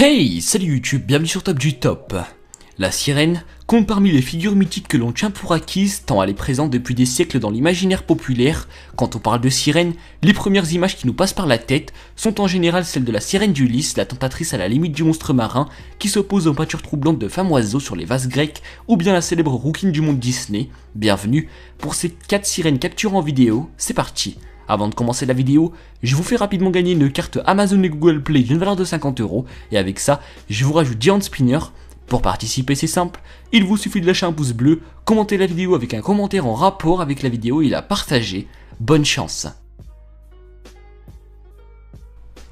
Hey, salut YouTube, bienvenue sur Top du Top. La sirène compte parmi les figures mythiques que l'on tient pour acquises tant elle est présente depuis des siècles dans l'imaginaire populaire. Quand on parle de sirène, les premières images qui nous passent par la tête sont en général celles de la sirène d'Ulysse, la tentatrice à la limite du monstre marin, qui s'oppose aux peintures troublantes de femmes oiseaux sur les vases grecs, ou bien la célèbre rouquine du monde Disney. Bienvenue pour ces 4 sirènes capturées en vidéo, c'est parti. Avant de commencer la vidéo, je vous fais rapidement gagner une carte Amazon et Google Play d'une valeur de 50 € et avec ça, je vous rajoute Giant Spinner. Pour participer, c'est simple, il vous suffit de lâcher un pouce bleu, commenter la vidéo avec un commentaire en rapport avec la vidéo et la partager. Bonne chance.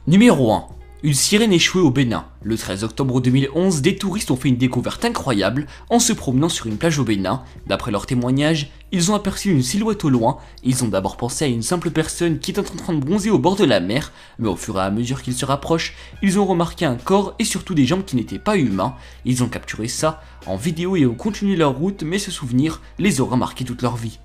Numéro 1. Une sirène échouée au Bénin. Le 13 octobre 2011, des touristes ont fait une découverte incroyable en se promenant sur une plage au Bénin. D'après leurs témoignages, ils ont aperçu une silhouette au loin. Ils ont d'abord pensé à une simple personne qui était en train de bronzer au bord de la mer, mais au fur et à mesure qu'ils se rapprochent, ils ont remarqué un corps et surtout des jambes qui n'étaient pas humains. Ils ont capturé ça en vidéo et ont continué leur route, mais ce souvenir les aura marqués toute leur vie.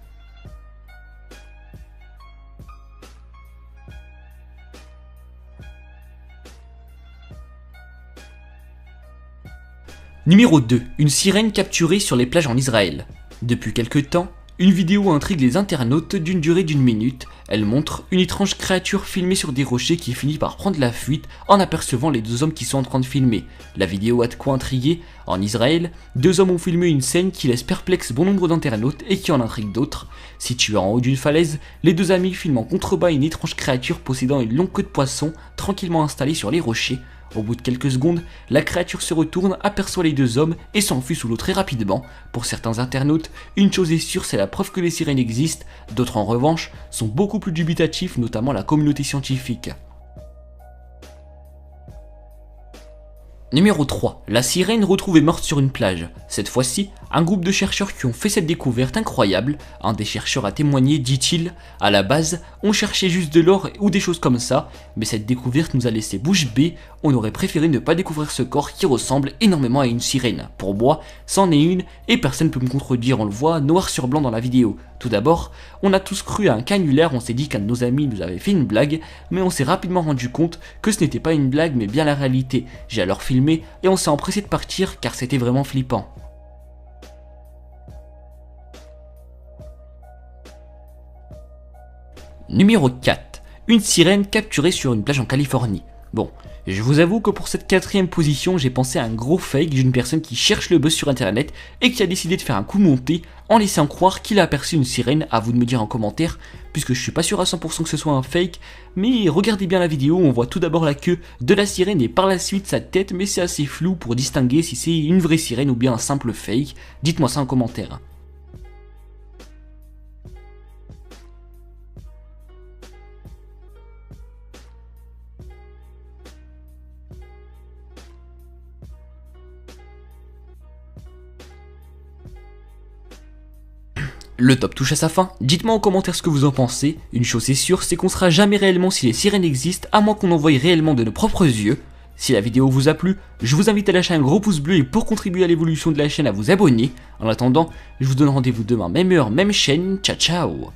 Numéro 2. Une sirène capturée sur les plages en Israël. Depuis quelque temps, une vidéo intrigue les internautes d'une durée d'1 minute. Elle montre une étrange créature filmée sur des rochers qui finit par prendre la fuite en apercevant les 2 hommes qui sont en train de filmer. La vidéo a de quoi intriguer. En Israël, 2 hommes ont filmé une scène qui laisse perplexe bon nombre d'internautes et qui en intrigue d'autres. Situés en haut d'une falaise, les 2 amis filment en contrebas une étrange créature possédant une longue queue de poisson tranquillement installée sur les rochers. Au bout de quelques secondes, la créature se retourne, aperçoit les 2 hommes et s'enfuit sous l'eau très rapidement. Pour certains internautes, une chose est sûre, c'est la preuve que les sirènes existent. D'autres en revanche sont beaucoup plus dubitatifs, notamment la communauté scientifique. Numéro 3. La sirène retrouvée morte sur une plage. Cette fois-ci, un groupe de chercheurs qui ont fait cette découverte incroyable. Un des chercheurs a témoigné, dit-il, à la base, on cherchait juste de l'or ou des choses comme ça, mais cette découverte nous a laissé bouche bée, on aurait préféré ne pas découvrir ce corps qui ressemble énormément à une sirène. Pour moi, c'en est une, et personne ne peut me contredire, on le voit noir sur blanc dans la vidéo. Tout d'abord, on a tous cru à un canular, on s'est dit qu'un de nos amis nous avait fait une blague, mais on s'est rapidement rendu compte que ce n'était pas une blague mais bien la réalité. J'ai alors filmé et on s'est empressé de partir car c'était vraiment flippant. Numéro 4. Une sirène capturée sur une plage en Californie. Bon, je vous avoue que pour cette 4ème position, j'ai pensé à un gros fake d'une personne qui cherche le buzz sur internet et qui a décidé de faire un coup monté en laissant croire qu'il a aperçu une sirène. À vous de me dire en commentaire, puisque je suis pas sûr à 100% que ce soit un fake, mais regardez bien la vidéo, on voit tout d'abord la queue de la sirène et par la suite sa tête, mais c'est assez flou pour distinguer si c'est une vraie sirène ou bien un simple fake. Dites-moi ça en commentaire. Le top touche à sa fin, dites-moi en commentaire ce que vous en pensez. Une chose est sûre, c'est qu'on saura jamais réellement si les sirènes existent, à moins qu'on en voie réellement de nos propres yeux. Si la vidéo vous a plu, je vous invite à lâcher un gros pouce bleu et pour contribuer à l'évolution de la chaîne à vous abonner. En attendant, je vous donne rendez-vous demain, même heure, même chaîne, ciao ciao.